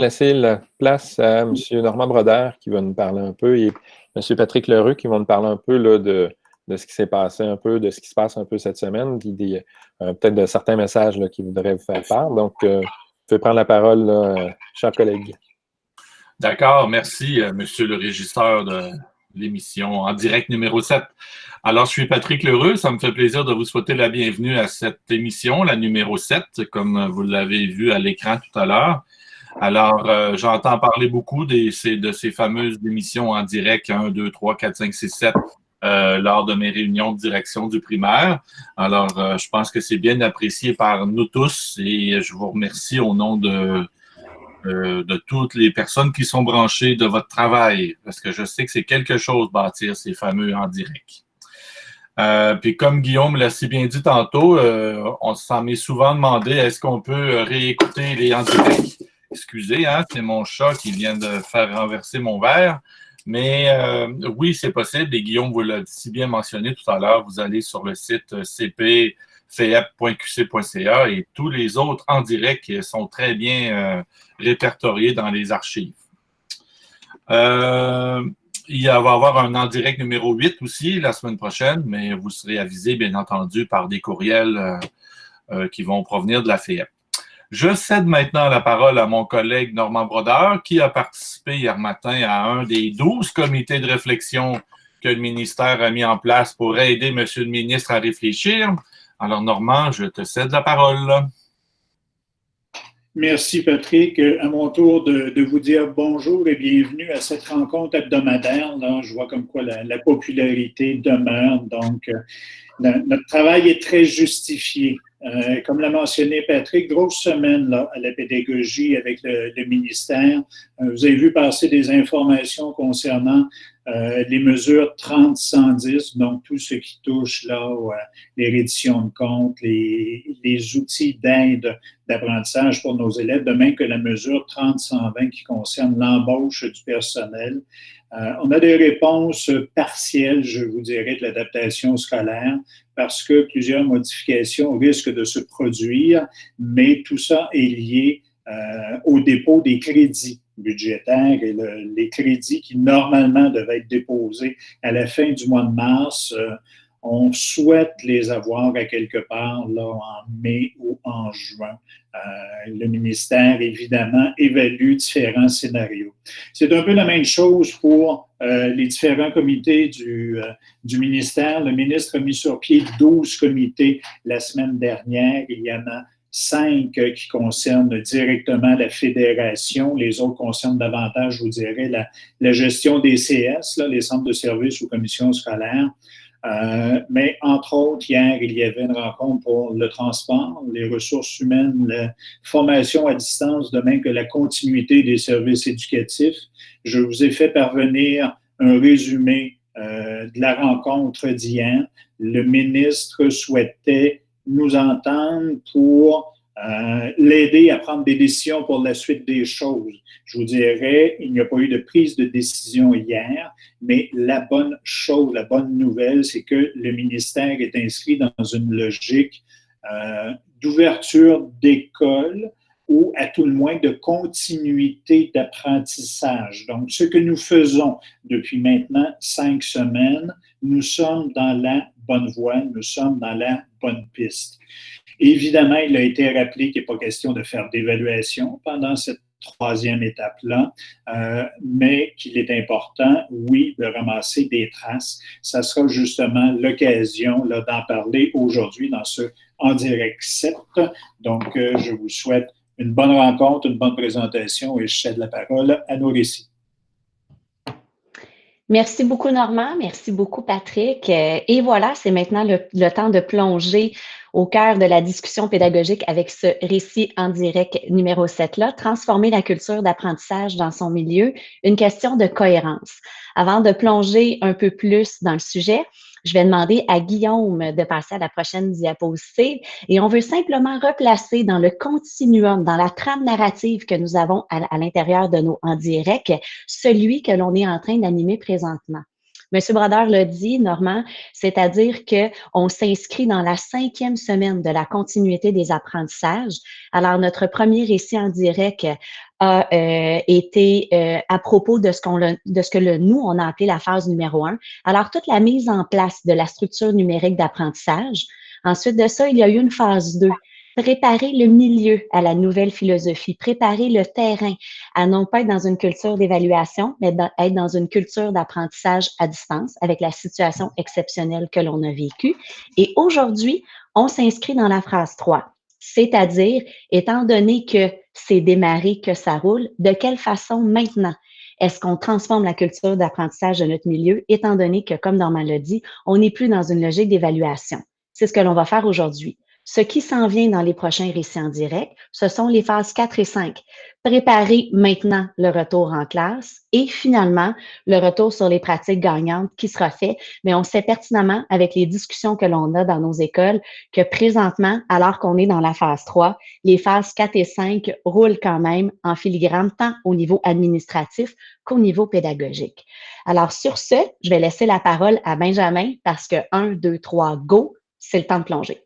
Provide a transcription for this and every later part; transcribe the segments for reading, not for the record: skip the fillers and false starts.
laisser la place à M. Normand Brodeur qui va nous parler un peu et M. Patrick Lheureux qui vont nous parler un peu là, de ce qui s'est passé un peu, de ce qui se passe un peu cette semaine, puis peut-être de certains messages là, qu'ils voudraient vous faire part. Donc, vous pouvez prendre la parole, là, chers collègues. D'accord, merci, Monsieur le régisseur de l'émission en direct numéro 7. Alors, je suis Patrick Lheureux. Ça me fait plaisir de vous souhaiter la bienvenue à cette émission, la numéro 7, comme vous l'avez vu à l'écran tout à l'heure. Alors, j'entends parler beaucoup de ces fameuses émissions en direct 1, 2, 3, 4, 5, 6, 7 lors de mes réunions de direction du primaire. Alors, je pense que c'est bien apprécié par nous tous et je vous remercie au nom de toutes les personnes qui sont branchées de votre travail, parce que je sais que c'est quelque chose bâtir ces fameux en direct. Puis comme Guillaume l'a si bien dit tantôt, on s'en est souvent demandé, est-ce qu'on peut réécouter les en direct? Excusez, hein, c'est mon chat qui vient de faire renverser mon verre. Mais oui, c'est possible. Et Guillaume vous l'a si bien mentionné tout à l'heure. Vous allez sur le site cp.qc.ca et tous les autres en direct sont très bien répertoriés dans les archives. Il va y avoir un en direct numéro 8 aussi la semaine prochaine, mais vous serez avisé, bien entendu, par des courriels qui vont provenir de la FEEP. Je cède maintenant la parole à mon collègue Normand Brodeur, qui a participé hier matin à un des 12 comités de réflexion que le ministère a mis en place pour aider M. le ministre à réfléchir. Alors, Normand, je te cède la parole. Merci, Patrick. À mon tour de vous dire bonjour et bienvenue à cette rencontre hebdomadaire. Là, je vois comme quoi la popularité demeure. Donc, notre travail est très justifié. Comme l'a mentionné Patrick, grosse semaine là, à la pédagogie avec le ministère. Vous avez vu passer des informations concernant les mesures 30-110, donc tout ce qui touche là, les redditions de comptes, les outils d'aide d'apprentissage pour nos élèves, de même que la mesure 30-120 qui concerne l'embauche du personnel. On a des réponses partielles, je vous dirais, de l'adaptation scolaire parce que plusieurs modifications risquent de se produire, mais tout ça est lié au dépôt des crédits budgétaires et les crédits qui normalement devaient être déposés à la fin du mois de mars. On souhaite les avoir à quelque part là, en mai ou en juin. Le ministère, évidemment, évalue différents scénarios. C'est un peu la même chose pour les différents comités du ministère. Le ministre a mis sur pied 12 comités la semaine dernière. Il y en a 5 qui concernent directement la fédération. Les autres concernent davantage, je vous dirais, la gestion des CS, là, les centres de services ou commissions scolaires. Mais entre autres, hier, il y avait une rencontre pour le transport, les ressources humaines, la formation à distance, de même que la continuité des services éducatifs. Je vous ai fait parvenir un résumé de la rencontre d'hier. Le ministre souhaitait nous entendre pour l'aider à prendre des décisions pour la suite des choses. Je vous dirais, il n'y a pas eu de prise de décision hier, mais la bonne chose, la bonne nouvelle, c'est que le ministère est inscrit dans une logique d'ouverture d'école ou à tout le moins de continuité d'apprentissage. Donc, ce que nous faisons depuis maintenant 5 semaines, nous sommes dans la bonne voie, nous sommes dans la bonne piste. Évidemment, il a été rappelé qu'il n'est pas question de faire d'évaluation pendant cette 3e étape-là, mais qu'il est important, oui, de ramasser des traces. Ça sera justement l'occasion d'en parler aujourd'hui dans ce En Direct 7. Donc, je vous souhaite une bonne rencontre, une bonne présentation et je cède la parole à nos récits. Merci beaucoup, Normand. Merci beaucoup, Patrick. Et voilà, c'est maintenant le temps de plonger au cœur de la discussion pédagogique avec ce récit en direct numéro 7-là, transformer la culture d'apprentissage dans son milieu, une question de cohérence. Avant de plonger un peu plus dans le sujet, je vais demander à Guillaume de passer à la prochaine diapositive et on veut simplement replacer dans le continuum, dans la trame narrative que nous avons à l'intérieur de nos en direct, celui que l'on est en train d'animer présentement. Monsieur Brodeur l'a dit, Normand, c'est-à-dire qu'on s'inscrit dans la 5e semaine de la continuité des apprentissages. Alors, notre premier récit en direct a été à propos de ce que nous, on a appelé la phase numéro 1. Alors, toute la mise en place de la structure numérique d'apprentissage. Ensuite de ça, il y a eu une phase 2. Préparer le milieu à la nouvelle philosophie, préparer le terrain à non pas être dans une culture d'évaluation, mais être dans une culture d'apprentissage à distance avec la situation exceptionnelle que l'on a vécue. Et aujourd'hui, on s'inscrit dans la phase 3, c'est-à-dire, étant donné que c'est démarré, que ça roule, de quelle façon maintenant est-ce qu'on transforme la culture d'apprentissage de notre milieu, étant donné que, comme Normand l'a dit, on n'est plus dans une logique d'évaluation. C'est ce que l'on va faire aujourd'hui. Ce qui s'en vient dans les prochains récits en direct, ce sont les phases 4 et 5. Préparer maintenant le retour en classe et finalement le retour sur les pratiques gagnantes qui sera fait. Mais on sait pertinemment avec les discussions que l'on a dans nos écoles que présentement, alors qu'on est dans la phase 3, les phases 4 et 5 roulent quand même en filigrane tant au niveau administratif qu'au niveau pédagogique. Alors sur ce, je vais laisser la parole à Benjamin parce que 1, 2, 3, go, c'est le temps de plonger.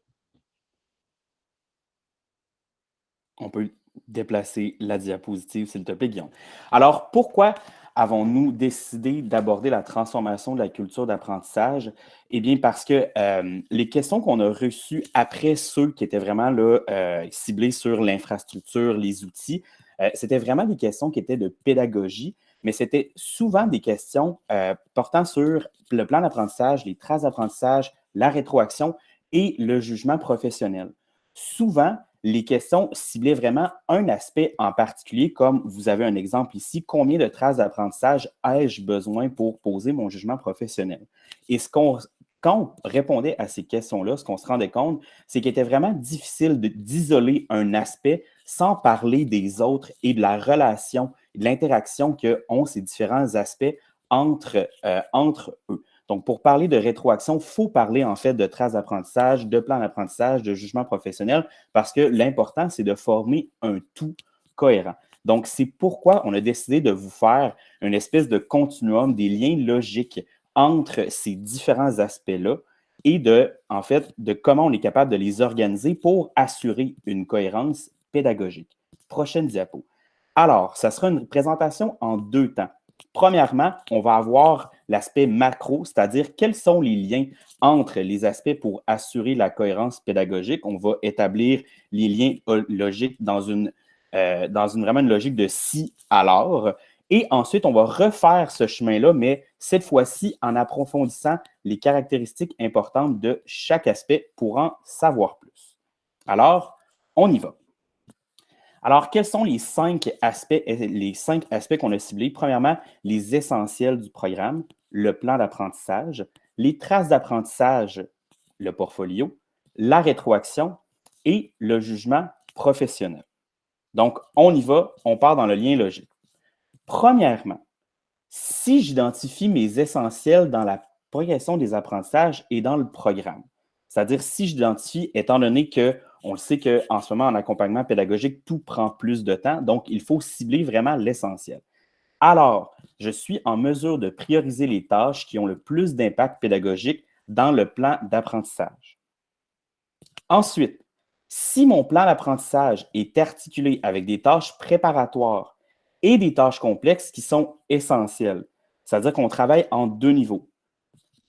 On peut déplacer la diapositive, s'il te plaît, Guillaume. Alors, pourquoi avons-nous décidé d'aborder la transformation de la culture d'apprentissage? Eh bien, parce que les questions qu'on a reçues après ceux qui étaient vraiment là, ciblés sur l'infrastructure, les outils, c'était vraiment des questions qui étaient de pédagogie, mais c'était souvent des questions portant sur le plan d'apprentissage, les traces d'apprentissage, la rétroaction et le jugement professionnel. Souvent, les questions ciblaient vraiment un aspect en particulier, comme vous avez un exemple ici, combien de traces d'apprentissage ai-je besoin pour poser mon jugement professionnel? Et quand on répondait à ces questions-là, ce qu'on se rendait compte, c'est qu'il était vraiment difficile d'isoler un aspect sans parler des autres et de la relation, de l'interaction qu'ont ces différents aspects entre eux. Donc, pour parler de rétroaction, il faut parler en fait de traces d'apprentissage, de plan d'apprentissage, de jugement professionnel, parce que l'important, c'est de former un tout cohérent. Donc, c'est pourquoi on a décidé de vous faire une espèce de continuum, des liens logiques entre ces différents aspects-là et en fait, de comment on est capable de les organiser pour assurer une cohérence pédagogique. Prochaine diapo. Alors, ça sera une présentation en 2 temps. Premièrement, on va avoir l'aspect macro, c'est-à-dire quels sont les liens entre les aspects pour assurer la cohérence pédagogique. On va établir les liens logiques dans vraiment une logique de si alors. Et ensuite, on va refaire ce chemin-là, mais cette fois-ci en approfondissant les caractéristiques importantes de chaque aspect pour en savoir plus. Alors, on y va. Alors, quels sont les 5 aspects qu'on a ciblés? Premièrement, les essentiels du programme, le plan d'apprentissage, les traces d'apprentissage, le portfolio, la rétroaction et le jugement professionnel. Donc, on y va, on part dans le lien logique. Premièrement, si j'identifie mes essentiels dans la progression des apprentissages et dans le programme, c'est-à-dire si j'identifie, étant donné qu'on le sait qu'en ce moment, en accompagnement pédagogique, tout prend plus de temps, donc il faut cibler vraiment l'essentiel. Alors, je suis en mesure de prioriser les tâches qui ont le plus d'impact pédagogique dans le plan d'apprentissage. Ensuite, si mon plan d'apprentissage est articulé avec des tâches préparatoires et des tâches complexes qui sont essentielles, c'est-à-dire qu'on travaille en 2 niveaux,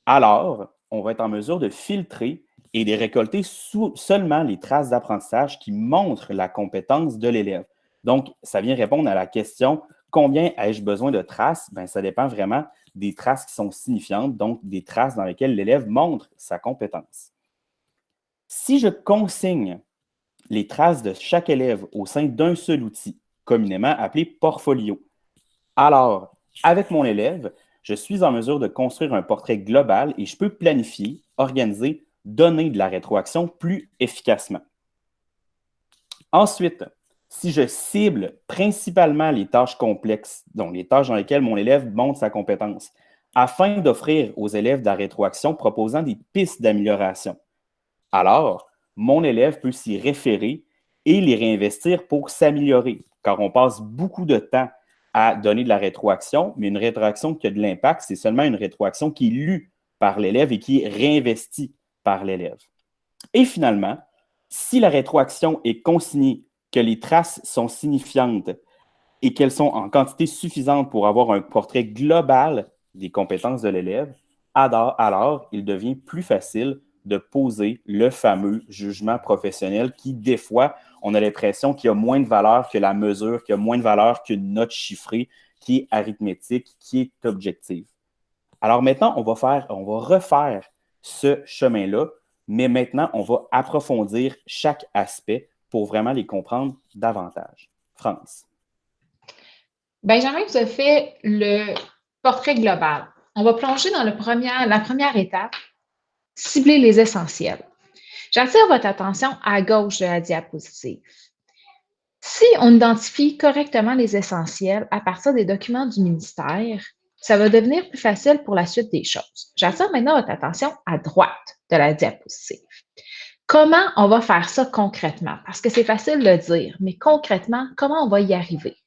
alors on va être en mesure de filtrer et de récolter seulement les traces d'apprentissage qui montrent la compétence de l'élève. Donc, ça vient répondre à la question « Combien ai-je besoin de traces? » Bien, ça dépend vraiment des traces qui sont signifiantes, donc des traces dans lesquelles l'élève montre sa compétence. Si je consigne les traces de chaque élève au sein d'un seul outil, communément appelé portfolio, alors, avec mon élève, je suis en mesure de construire un portrait global et je peux planifier, organiser, donner de la rétroaction plus efficacement. Ensuite, si je cible principalement les tâches complexes, donc les tâches dans lesquelles mon élève montre sa compétence, afin d'offrir aux élèves de la rétroaction proposant des pistes d'amélioration, alors mon élève peut s'y référer et les réinvestir pour s'améliorer, car on passe beaucoup de temps à donner de la rétroaction, mais une rétroaction qui a de l'impact, c'est seulement une rétroaction qui est lue par l'élève et qui est réinvestie par l'élève. Et finalement, si la rétroaction est consignée, que les traces sont signifiantes et qu'elles sont en quantité suffisante pour avoir un portrait global des compétences de l'élève, alors il devient plus facile de poser le fameux jugement professionnel qui, des fois, on a l'impression qu'il y a moins de valeur que la mesure, qu'il y a moins de valeur qu'une note chiffrée qui est arithmétique, qui est objective. Alors maintenant, on va refaire ce chemin-là, mais maintenant, on va approfondir chaque aspect pour vraiment les comprendre davantage. France. Benjamin vous a fait le portrait global. On va plonger dans la première étape, cibler les essentiels. J'attire votre attention à gauche de la diapositive. Si on identifie correctement les essentiels à partir des documents du ministère, ça va devenir plus facile pour la suite des choses. J'attire maintenant votre attention à droite de la diapositive. Comment on va faire ça concrètement? Parce que c'est facile de le dire, mais concrètement, comment on va y arriver?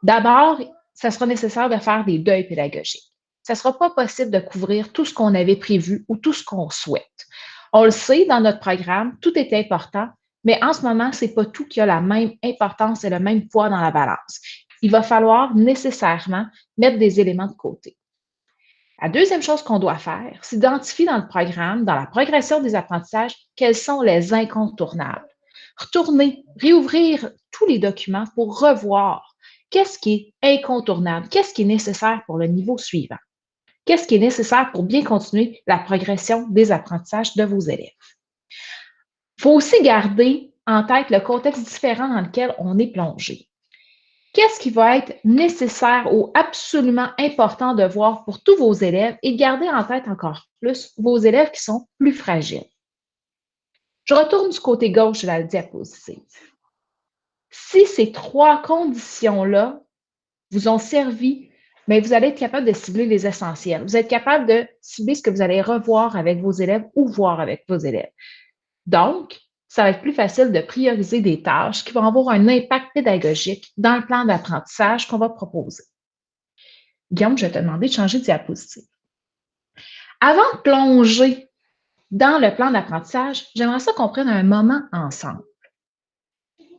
D'abord, ça sera nécessaire de faire des deuils pédagogiques. Ça ne sera pas possible de couvrir tout ce qu'on avait prévu ou tout ce qu'on souhaite. On le sait, dans notre programme, tout est important, mais en ce moment, ce n'est pas tout qui a la même importance et le même poids dans la balance. Il va falloir nécessairement mettre des éléments de côté. La deuxième chose qu'on doit faire, c'est d'identifier dans le programme, dans la progression des apprentissages, quels sont les incontournables. Retourner, réouvrir tous les documents pour revoir qu'est-ce qui est incontournable, qu'est-ce qui est nécessaire pour le niveau suivant, qu'est-ce qui est nécessaire pour bien continuer la progression des apprentissages de vos élèves. Il faut aussi garder en tête le contexte différent dans lequel on est plongé. Qu'est-ce qui va être nécessaire ou absolument important de voir pour tous vos élèves et garder en tête encore plus vos élèves qui sont plus fragiles. Je retourne du côté gauche de la diapositive. Si ces trois conditions-là vous ont servi, mais vous allez être capable de cibler les essentiels. Vous êtes capable de cibler ce que vous allez revoir avec vos élèves ou voir avec vos élèves. Donc, ça va être plus facile de prioriser des tâches qui vont avoir un impact pédagogique dans le plan d'apprentissage qu'on va proposer. Guillaume, je vais te demander de changer de diapositive. Avant de plonger dans le plan d'apprentissage, j'aimerais ça qu'on prenne un moment ensemble.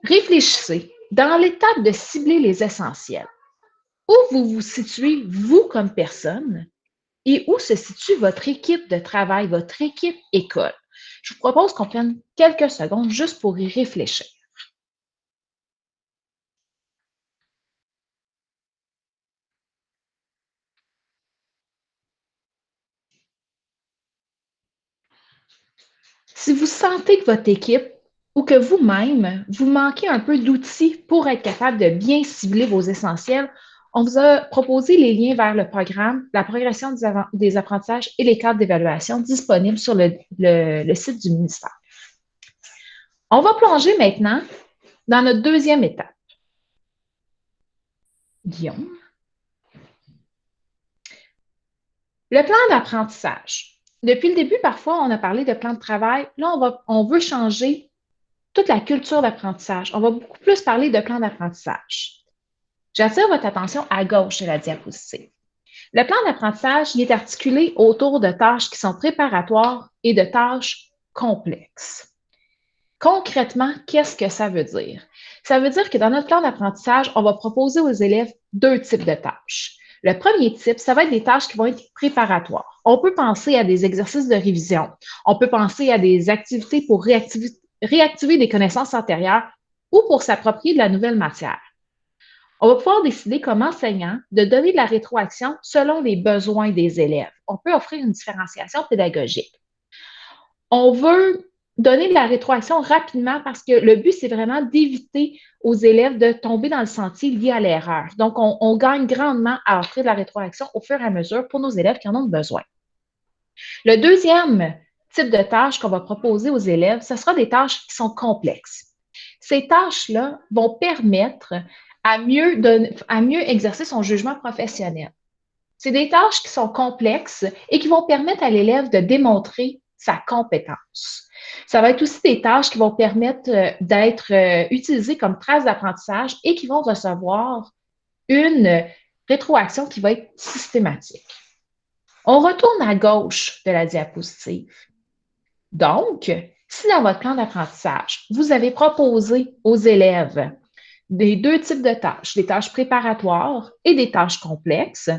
Réfléchissez dans l'étape de cibler les essentiels. Où vous vous situez, vous comme personne, et où se situe votre équipe de travail, votre équipe école. Je vous propose qu'on prenne quelques secondes juste pour y réfléchir. Si vous sentez que votre équipe ou que vous-même, vous manquez un peu d'outils pour être capable de bien cibler vos essentiels, on vous a proposé les liens vers le programme, la progression des apprentissages et les cadres d'évaluation disponibles sur le site du ministère. On va plonger maintenant dans notre deuxième étape. Guillaume. Le plan d'apprentissage. Depuis le début, parfois, on a parlé de plan de travail. Là, on veut changer toute la culture d'apprentissage. On va beaucoup plus parler de plan d'apprentissage. J'attire votre attention à gauche de la diapositive. Le plan d'apprentissage il est articulé autour de tâches qui sont préparatoires et de tâches complexes. Concrètement, qu'est-ce que ça veut dire? Ça veut dire que dans notre plan d'apprentissage, on va proposer aux élèves deux types de tâches. Le premier type, ça va être des tâches qui vont être préparatoires. On peut penser à des exercices de révision. On peut penser à des activités pour réactiver des connaissances antérieures ou pour s'approprier de la nouvelle matière. On va pouvoir décider comme enseignant de donner de la rétroaction selon les besoins des élèves. On peut offrir une différenciation pédagogique. On veut donner de la rétroaction rapidement parce que le but, c'est vraiment d'éviter aux élèves de tomber dans le sentier lié à l'erreur. Donc, on gagne grandement à offrir de la rétroaction au fur et à mesure pour nos élèves qui en ont besoin. Le deuxième type de tâches qu'on va proposer aux élèves, ce sera des tâches qui sont complexes. Ces tâches-là vont permettre à mieux exercer son jugement professionnel. C'est des tâches qui sont complexes et qui vont permettre à l'élève de démontrer sa compétence. Ça va être aussi des tâches qui vont permettre d'être utilisées comme traces d'apprentissage et qui vont recevoir une rétroaction qui va être systématique. On retourne à gauche de la diapositive. Donc, si dans votre plan d'apprentissage, vous avez proposé aux élèves des deux types de tâches, des tâches préparatoires et des tâches complexes,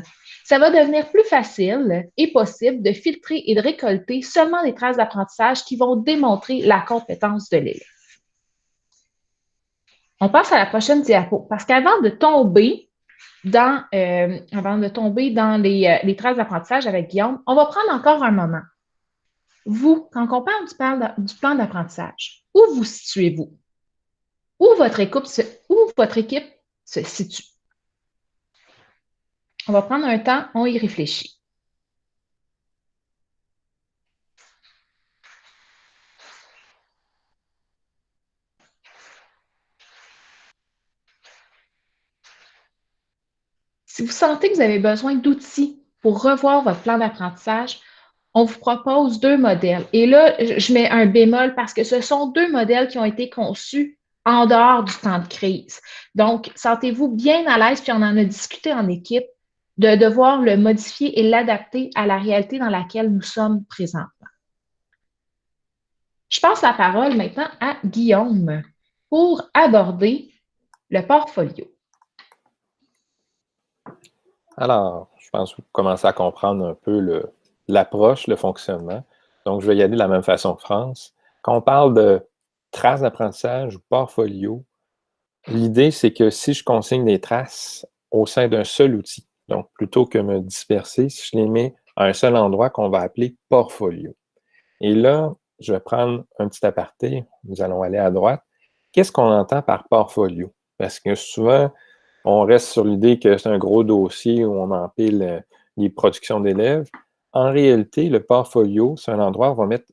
ça va devenir plus facile et possible de filtrer et de récolter seulement des traces d'apprentissage qui vont démontrer la compétence de l'élève. On passe à la prochaine diapo, parce qu'avant de tomber dans les traces d'apprentissage avec Guillaume, on va prendre encore un moment. Vous, quand on parle du plan d'apprentissage, où vous situez-vous? Où votre équipe se situe? On va prendre un temps, on y réfléchit. Si vous sentez que vous avez besoin d'outils pour revoir votre plan d'apprentissage, on vous propose 2 modèles. Et là, je mets un bémol parce que ce sont 2 modèles qui ont été conçus en dehors du temps de crise. Donc, sentez-vous bien à l'aise, puis on en a discuté en équipe, de devoir le modifier et l'adapter à la réalité dans laquelle nous sommes présentement. Je passe la parole maintenant à Guillaume pour aborder le portfolio. Alors, je pense que vous commencez à comprendre un peu l'approche, le fonctionnement. Donc, je vais y aller de la même façon que France. Quand on parle de traces d'apprentissage ou portfolio, l'idée, c'est que si je consigne des traces au sein d'un seul outil, donc plutôt que me disperser, si je les mets à un seul endroit qu'on va appeler portfolio. Et là, je vais prendre un petit aparté, nous allons aller à droite. Qu'est-ce qu'on entend par portfolio? Parce que souvent, on reste sur l'idée que c'est un gros dossier où on empile les productions d'élèves. En réalité, le portfolio, c'est un endroit où on va mettre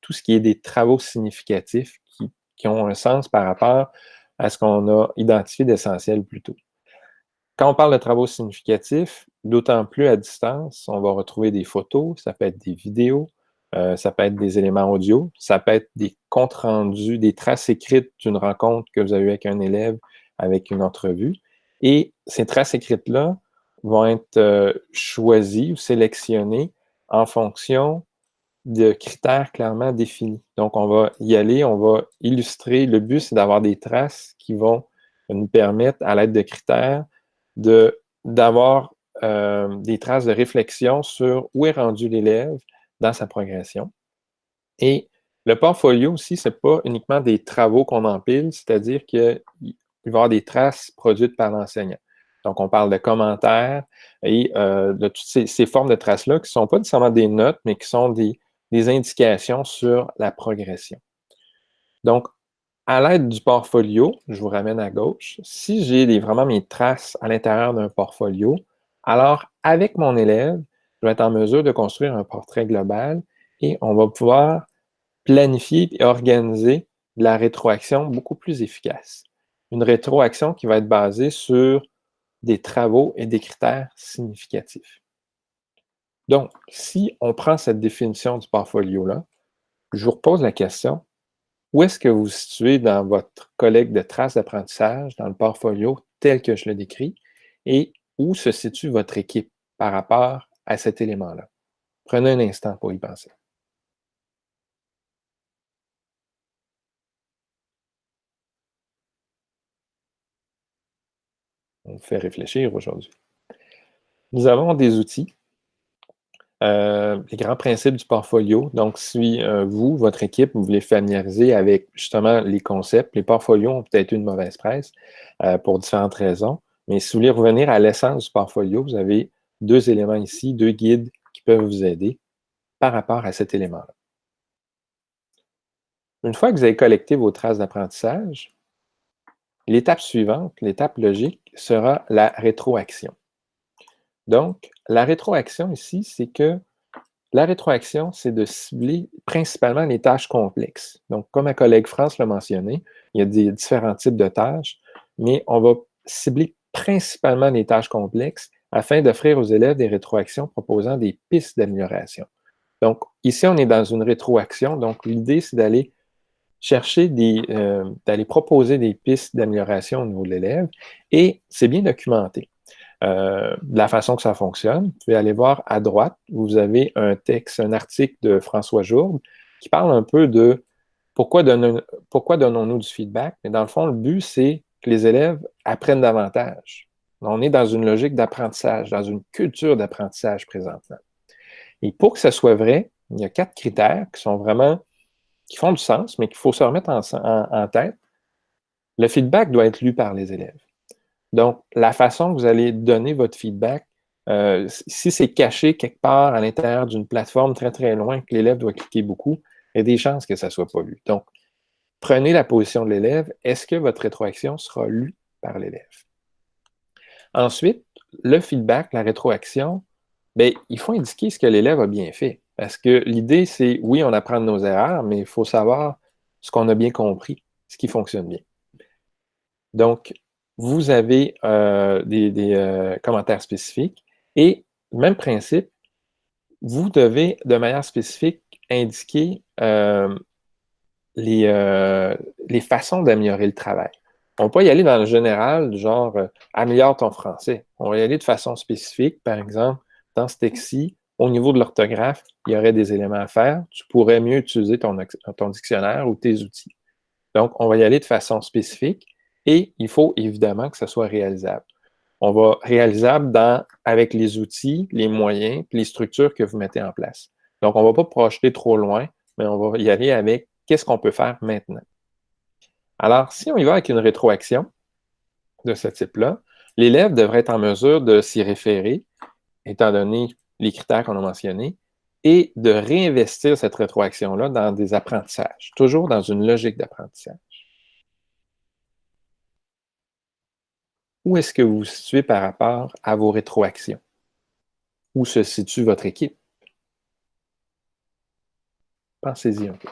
tout ce qui est des travaux significatifs qui ont un sens par rapport à ce qu'on a identifié d'essentiel plus tôt. Quand on parle de travaux significatifs, d'autant plus à distance, on va retrouver des photos, ça peut être des vidéos, ça peut être des éléments audio, ça peut être des comptes rendus, des traces écrites d'une rencontre que vous avez eue avec un élève, avec une entrevue. Et ces traces écrites-là vont être choisies ou sélectionnées en fonction de critères clairement définis. Donc, on va y aller, on va illustrer. Le but, c'est d'avoir des traces qui vont nous permettre, à l'aide de critères, d'avoir des traces de réflexion sur où est rendu l'élève dans sa progression. Et le portfolio aussi, ce n'est pas uniquement des travaux qu'on empile, c'est-à-dire qu'il va y avoir des traces produites par l'enseignant. Donc, on parle de commentaires et de toutes ces formes de traces-là qui ne sont pas nécessairement des notes, mais qui sont des indications sur la progression. Donc, à l'aide du portfolio, je vous ramène à gauche, si j'ai vraiment mes traces à l'intérieur d'un portfolio, alors avec mon élève, je vais être en mesure de construire un portrait global et on va pouvoir planifier et organiser de la rétroaction beaucoup plus efficace. Une rétroaction qui va être basée sur des travaux et des critères significatifs. Donc, si on prend cette définition du portfolio-là, je vous repose la question, où est-ce que vous vous situez dans votre collecte de traces d'apprentissage, dans le portfolio tel que je le décris, et où se situe votre équipe par rapport à cet élément-là? Prenez un instant pour y penser. On vous fait réfléchir aujourd'hui. Nous avons des outils. Les grands principes du portfolio. Donc, si vous, votre équipe, vous voulez familiariser avec justement les concepts, les portfolios ont peut-être une mauvaise presse pour différentes raisons. Mais si vous voulez revenir à l'essence du portfolio, vous avez 2 éléments ici, 2 guides qui peuvent vous aider par rapport à cet élément-là. Une fois que vous avez collecté vos traces d'apprentissage, l'étape suivante, l'étape logique, sera la rétroaction. Donc, la rétroaction ici, c'est que la rétroaction, c'est de cibler principalement les tâches complexes. Donc, comme ma collègue France l'a mentionné, il y a des différents types de tâches, mais on va cibler principalement les tâches complexes afin d'offrir aux élèves des rétroactions proposant des pistes d'amélioration. Donc, ici, on est dans une rétroaction. Donc, l'idée, c'est d'aller chercher d'aller proposer des pistes d'amélioration au niveau de l'élève et c'est bien documenté. De la façon que ça fonctionne, vous pouvez aller voir à droite, vous avez un texte, un article de François Jourde qui parle un peu de pourquoi donnons-nous du feedback, mais dans le fond, le but, c'est que les élèves apprennent davantage. On est dans une logique d'apprentissage, dans une culture d'apprentissage présentement. Et pour que ça soit vrai, il y a 4 critères qui font du sens, mais qu'il faut se remettre en tête. Le feedback doit être lu par les élèves. Donc, la façon que vous allez donner votre feedback, si c'est caché quelque part à l'intérieur d'une plateforme très, très loin, que l'élève doit cliquer beaucoup, il y a des chances que ça ne soit pas lu. Donc, prenez la position de l'élève. Est-ce que votre rétroaction sera lue par l'élève? Ensuite, le feedback, la rétroaction, bien, il faut indiquer ce que l'élève a bien fait. Parce que l'idée, c'est, oui, on apprend de nos erreurs, mais il faut savoir ce qu'on a bien compris, ce qui fonctionne bien. Donc, vous avez des commentaires spécifiques et, même principe, vous devez, de manière spécifique, indiquer les façons d'améliorer le travail. On peut y aller dans le général, genre améliore ton français. On va y aller de façon spécifique. Par exemple, dans ce texte-ci, au niveau de l'orthographe, il y aurait des éléments à faire. Tu pourrais mieux utiliser ton dictionnaire ou tes outils. Donc, on va y aller de façon spécifique et il faut évidemment que ce soit réalisable. On va réalisable avec les outils, les moyens, les structures que vous mettez en place. Donc, on ne va pas projeter trop loin, mais on va y aller avec qu'est-ce qu'on peut faire maintenant. Alors, si on y va avec une rétroaction de ce type-là, l'élève devrait être en mesure de s'y référer, étant donné les critères qu'on a mentionnés, et de réinvestir cette rétroaction-là dans des apprentissages, toujours dans une logique d'apprentissage. Où est-ce que vous vous situez par rapport à vos rétroactions? Où se situe votre équipe? Pensez-y un peu.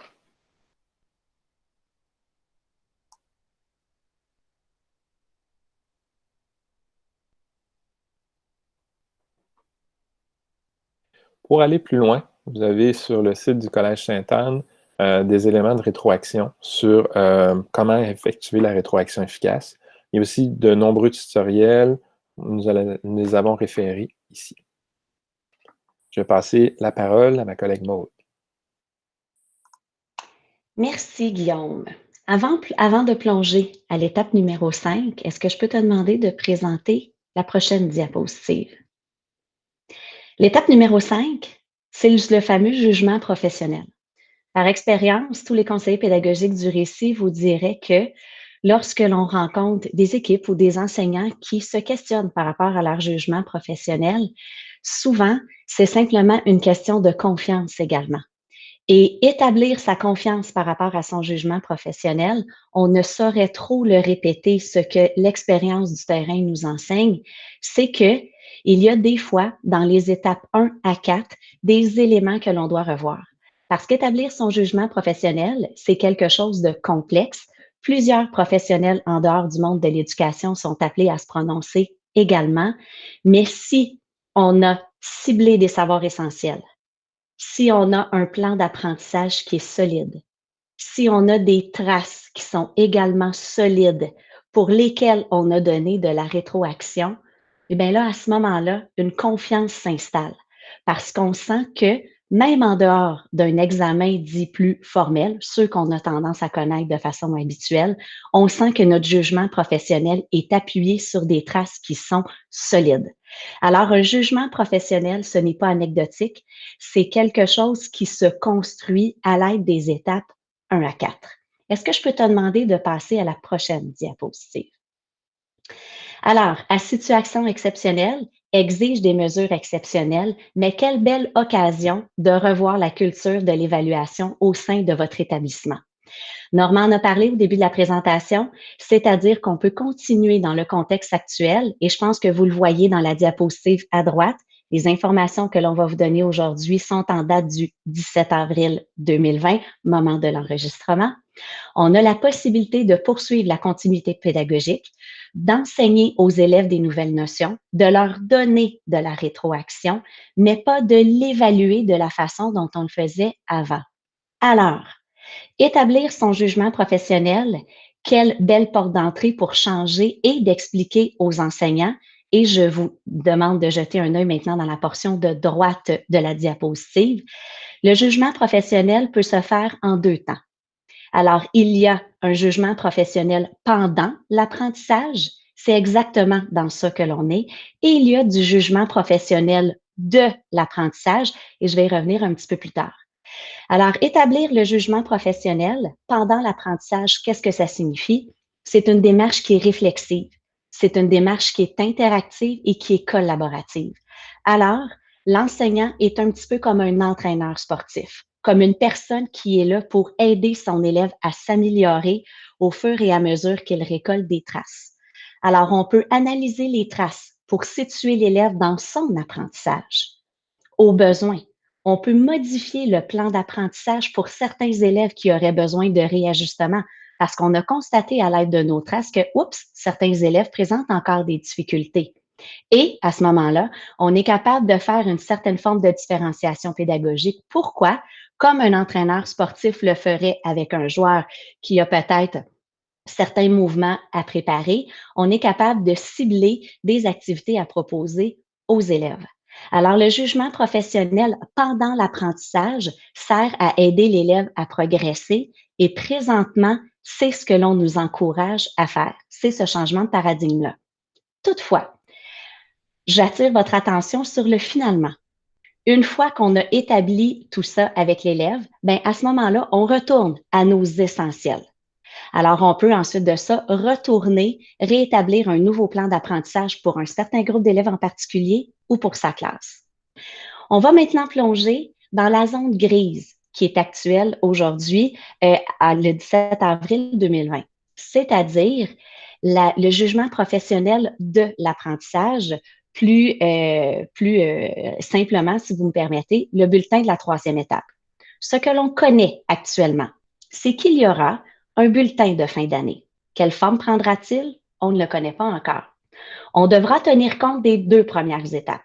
Pour aller plus loin, vous avez sur le site du Collège Sainte-Anne des éléments de rétroaction sur comment effectuer la rétroaction efficace. Il y a aussi de nombreux tutoriels, nous les avons référés ici. Je vais passer la parole à ma collègue Maude. Merci, Guillaume. Avant de plonger à l'étape numéro 5, est-ce que je peux te demander de présenter la prochaine diapositive? L'étape numéro 5, c'est le fameux jugement professionnel. Par expérience, tous les conseillers pédagogiques du récit vous diraient que lorsque l'on rencontre des équipes ou des enseignants qui se questionnent par rapport à leur jugement professionnel, souvent, c'est simplement une question de confiance également. Et établir sa confiance par rapport à son jugement professionnel, on ne saurait trop le répéter. Ce que l'expérience du terrain nous enseigne, c'est que il y a des fois, dans les étapes 1 à 4, des éléments que l'on doit revoir. Parce qu'établir son jugement professionnel, c'est quelque chose de complexe. Plusieurs professionnels en dehors du monde de l'éducation sont appelés à se prononcer également. Mais si on a ciblé des savoirs essentiels, si on a un plan d'apprentissage qui est solide, si on a des traces qui sont également solides pour lesquelles on a donné de la rétroaction, eh bien là, à ce moment-là, une confiance s'installe parce qu'on sent que même en dehors d'un examen dit plus formel, ceux qu'on a tendance à connaître de façon habituelle, on sent que notre jugement professionnel est appuyé sur des traces qui sont solides. Alors, un jugement professionnel, ce n'est pas anecdotique, c'est quelque chose qui se construit à l'aide des étapes 1 à 4. Est-ce que je peux te demander de passer à la prochaine diapositive? Alors, à situation exceptionnelle, exige des mesures exceptionnelles, mais quelle belle occasion de revoir la culture de l'évaluation au sein de votre établissement. Normand en a parlé au début de la présentation, c'est-à-dire qu'on peut continuer dans le contexte actuel, et je pense que vous le voyez dans la diapositive à droite. Les informations que l'on va vous donner aujourd'hui sont en date du 17 avril 2020, moment de l'enregistrement. On a la possibilité de poursuivre la continuité pédagogique, d'enseigner aux élèves des nouvelles notions, de leur donner de la rétroaction, mais pas de l'évaluer de la façon dont on le faisait avant. Alors, établir son jugement professionnel, quelle belle porte d'entrée pour changer et d'expliquer aux enseignants. Et je vous demande de jeter un œil maintenant dans la portion de droite de la diapositive. Le jugement professionnel peut se faire en 2 temps. Alors, il y a un jugement professionnel pendant l'apprentissage. C'est exactement dans ça que l'on est. Et il y a du jugement professionnel de l'apprentissage, et je vais y revenir un petit peu plus tard. Alors, établir le jugement professionnel pendant l'apprentissage, qu'est-ce que ça signifie? C'est une démarche qui est réflexive. C'est une démarche qui est interactive et qui est collaborative. Alors, l'enseignant est un petit peu comme un entraîneur sportif, comme une personne qui est là pour aider son élève à s'améliorer au fur et à mesure qu'il récolte des traces. Alors, on peut analyser les traces pour situer l'élève dans son apprentissage. Au besoin, on peut modifier le plan d'apprentissage pour certains élèves qui auraient besoin de réajustement parce qu'on a constaté à l'aide de nos traces que, certains élèves présentent encore des difficultés. Et à ce moment-là, on est capable de faire une certaine forme de différenciation pédagogique. Pourquoi? Comme un entraîneur sportif le ferait avec un joueur qui a peut-être certains mouvements à préparer, on est capable de cibler des activités à proposer aux élèves. Alors, le jugement professionnel pendant l'apprentissage sert à aider l'élève à progresser et présentement, c'est ce que l'on nous encourage à faire. C'est ce changement de paradigme-là. Toutefois, j'attire votre attention sur le finalement. Une fois qu'on a établi tout ça avec l'élève, bien, à ce moment-là, on retourne à nos essentiels. Alors, on peut ensuite de ça retourner, réétablir un nouveau plan d'apprentissage pour un certain groupe d'élèves en particulier ou pour sa classe. On va maintenant plonger dans la zone grise qui est actuelle aujourd'hui, le 17 avril 2020, c'est-à-dire le jugement professionnel de l'apprentissage, plus simplement, si vous me permettez, le bulletin de la 3e étape. Ce que l'on connaît actuellement, c'est qu'il y aura un bulletin de fin d'année. Quelle forme prendra-t-il? On ne le connaît pas encore. On devra tenir compte des 2 premières étapes.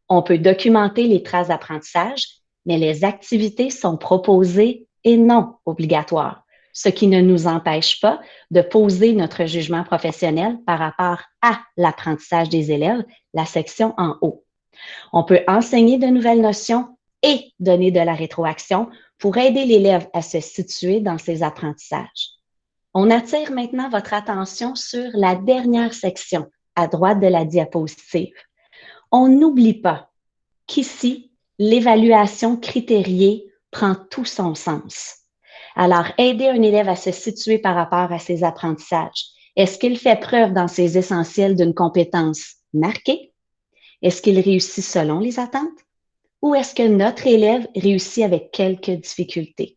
On peut documenter les traces d'apprentissage, mais les activités sont proposées et non obligatoires, ce qui ne nous empêche pas de poser notre jugement professionnel par rapport à l'apprentissage des élèves, la section en haut. On peut enseigner de nouvelles notions et donner de la rétroaction pour aider l'élève à se situer dans ses apprentissages. On attire maintenant votre attention sur la dernière section à droite de la diapositive. On n'oublie pas qu'ici, l'évaluation critériée prend tout son sens. Alors, aider un élève à se situer par rapport à ses apprentissages. Est-ce qu'il fait preuve dans ses essentiels d'une compétence marquée? Est-ce qu'il réussit selon les attentes? Ou est-ce que notre élève réussit avec quelques difficultés?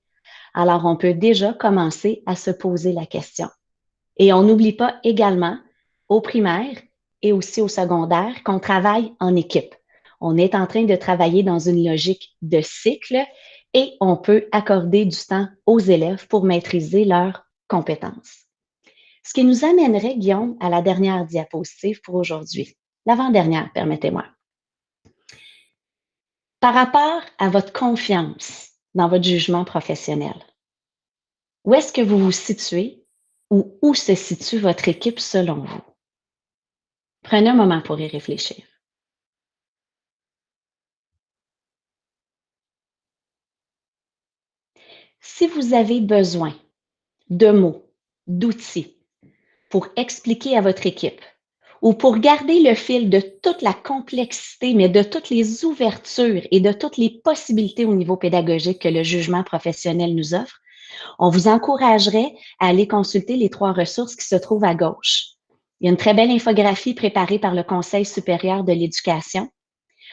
Alors, on peut déjà commencer à se poser la question. Et on n'oublie pas également au primaire et aussi au secondaire qu'on travaille en équipe. On est en train de travailler dans une logique de cycle et on peut accorder du temps aux élèves pour maîtriser leurs compétences. Ce qui nous amènerait, Guillaume, à la dernière diapositive pour aujourd'hui. L'avant-dernière, permettez-moi. Par rapport à votre confiance dans votre jugement professionnel, où est-ce que vous vous situez ou où se situe votre équipe selon vous? Prenez un moment pour y réfléchir. Si vous avez besoin de mots, d'outils pour expliquer à votre équipe ou pour garder le fil de toute la complexité, mais de toutes les ouvertures et de toutes les possibilités au niveau pédagogique que le jugement professionnel nous offre, on vous encouragerait à aller consulter les 3 ressources qui se trouvent à gauche. Il y a une très belle infographie préparée par le Conseil supérieur de l'éducation.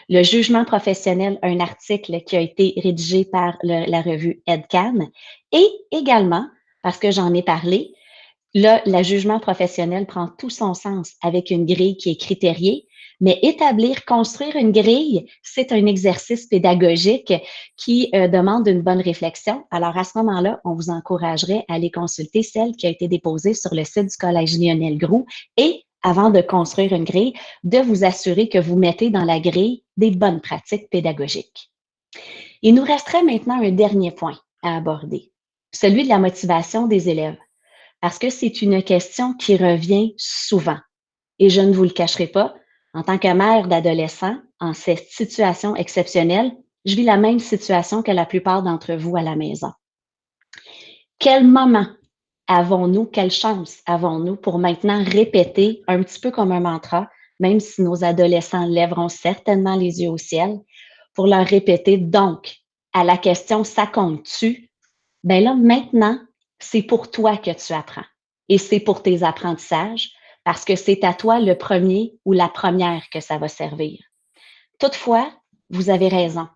Le jugement professionnel, un article qui a été rédigé par la revue EdCan. Et également, parce que j'en ai parlé, là, le jugement professionnel prend tout son sens avec une grille qui est critériée, mais construire une grille, c'est un exercice pédagogique qui demande une bonne réflexion. Alors, à ce moment-là, on vous encouragerait à aller consulter celle qui a été déposée sur le site du Collège Lionel Groulx et, avant de construire une grille, de vous assurer que vous mettez dans la grille des bonnes pratiques pédagogiques. Il nous resterait maintenant un dernier point à aborder, celui de la motivation des élèves. Parce que c'est une question qui revient souvent. Et je ne vous le cacherai pas, en tant que mère d'adolescents, en cette situation exceptionnelle, je vis la même situation que la plupart d'entre vous à la maison. Quel moment avons-nous, quelle chance avons-nous pour maintenant répéter un petit peu comme un mantra, même si nos adolescents lèveront certainement les yeux au ciel, pour leur répéter donc à la question ça compte-tu? Ben là, maintenant, c'est pour toi que tu apprends et c'est pour tes apprentissages parce que c'est à toi le premier ou la première que ça va servir. Toutefois, vous avez raison.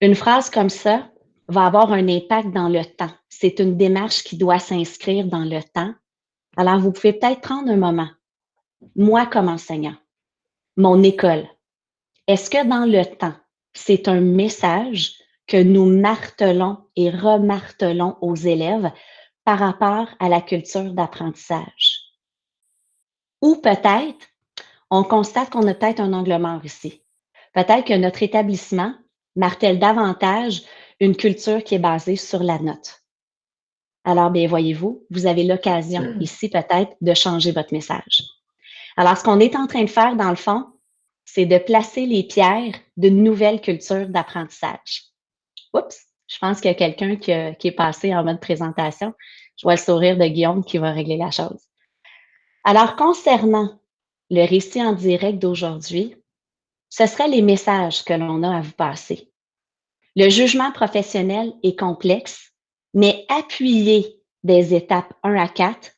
Une phrase comme ça va avoir un impact dans le temps. C'est une démarche qui doit s'inscrire dans le temps. Alors, vous pouvez peut-être prendre un moment. Moi, comme enseignant, mon école, est-ce que dans le temps, c'est un message que nous martelons et remartelons aux élèves par rapport à la culture d'apprentissage? Ou peut-être, on constate qu'on a peut-être un angle mort ici. Peut-être que notre établissement martèle davantage une culture qui est basée sur la note. Alors, bien, voyez-vous, vous avez l'occasion ici peut-être de changer votre message. Alors, ce qu'on est en train de faire, dans le fond, c'est de placer les pierres d'une nouvelle culture d'apprentissage. Oups, je pense qu'il y a quelqu'un qui est passé en mode présentation. Je vois le sourire de Guillaume qui va régler la chose. Alors, concernant le récit en direct d'aujourd'hui, ce seraient les messages que l'on a à vous passer. Le jugement professionnel est complexe, mais appuyé des étapes 1 à 4,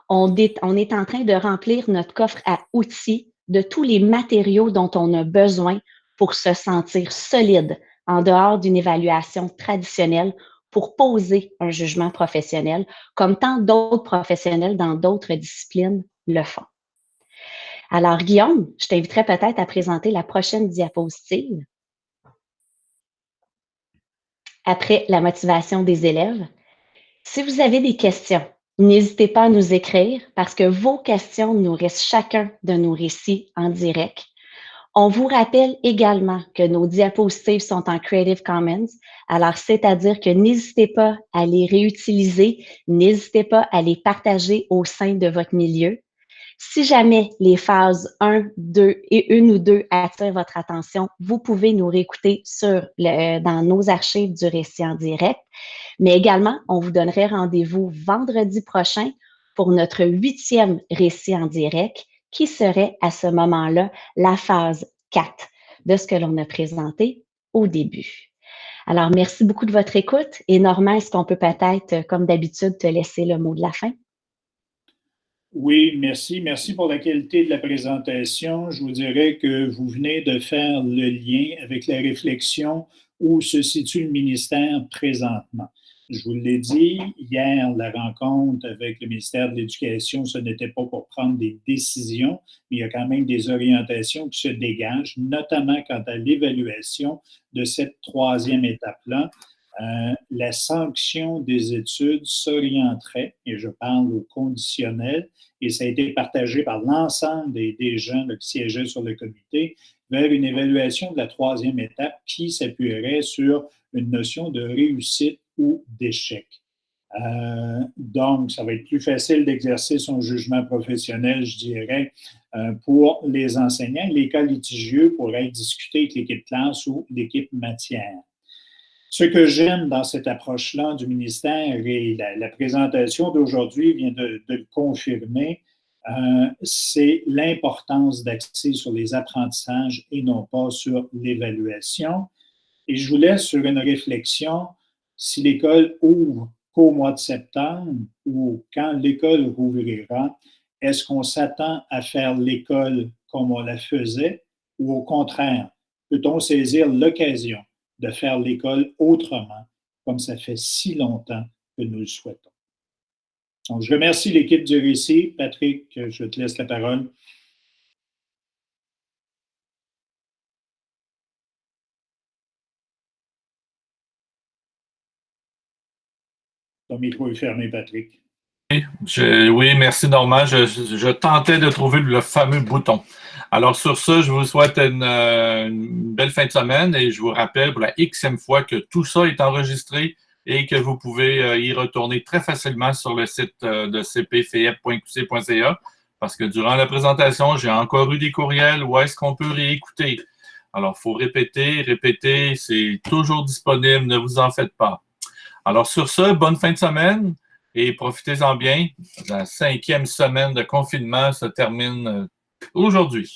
on est en train de remplir notre coffre à outils de tous les matériaux dont on a besoin pour se sentir solide en dehors d'une évaluation traditionnelle pour poser un jugement professionnel, comme tant d'autres professionnels dans d'autres disciplines le font. Alors, Guillaume, je t'inviterai peut-être à présenter la prochaine diapositive. Après la motivation des élèves, si vous avez des questions, n'hésitez pas à nous écrire parce que vos questions nourrissent chacun de nos récits en direct. On vous rappelle également que nos diapositives sont en Creative Commons, alors c'est-à-dire que n'hésitez pas à les réutiliser, n'hésitez pas à les partager au sein de votre milieu. Si jamais les phases 1, 2 et 1 ou 2 attirent votre attention, vous pouvez nous réécouter dans nos archives du récit en direct. Mais également, on vous donnerait rendez-vous vendredi prochain pour notre 8e récit en direct, qui serait à ce moment-là la phase 4 de ce que l'on a présenté au début. Alors, merci beaucoup de votre écoute. Et Normand, est-ce qu'on peut peut-être, comme d'habitude, te laisser le mot de la fin? Oui, merci. Merci pour la qualité de la présentation. Je vous dirais que vous venez de faire le lien avec la réflexion où se situe le ministère présentement. Je vous l'ai dit, hier, la rencontre avec le ministère de l'Éducation, ce n'était pas pour prendre des décisions, mais il y a quand même des orientations qui se dégagent, notamment quant à l'évaluation de cette 3e étape-là. La sanction des études s'orienterait, et je parle au conditionnel, et ça a été partagé par l'ensemble des gens qui siégeaient sur le comité, vers une évaluation de la 3e étape qui s'appuierait sur une notion de réussite ou d'échec. Donc, ça va être plus facile d'exercer son jugement professionnel, je dirais, pour les enseignants. Les cas litigieux pourraient être discutés avec l'équipe classe ou l'équipe matière. Ce que j'aime dans cette approche-là du ministère, et la présentation d'aujourd'hui vient de le confirmer, c'est l'importance d'axer sur les apprentissages et non pas sur l'évaluation. Et je vous laisse sur une réflexion. Si l'école ouvre qu'au mois de septembre ou quand l'école rouvrira, est-ce qu'on s'attend à faire l'école comme on la faisait ou au contraire, peut-on saisir l'occasion de faire l'école autrement, comme ça fait si longtemps que nous le souhaitons? Donc, je remercie l'équipe du récit. Patrick, je te laisse la parole. Ton micro est fermé, Patrick. Oui, merci Normand. Je tentais de trouver le fameux bouton. Alors sur ça, je vous souhaite une belle fin de semaine et je vous rappelle pour la Xème fois que tout ça est enregistré et que vous pouvez y retourner très facilement sur le site de cpfep.qc.ca parce que durant la présentation, j'ai encore eu des courriels où est-ce qu'on peut réécouter. Alors, il faut répéter, c'est toujours disponible, ne vous en faites pas. Alors, sur ce, bonne fin de semaine et profitez-en bien. La 5e semaine de confinement se termine aujourd'hui.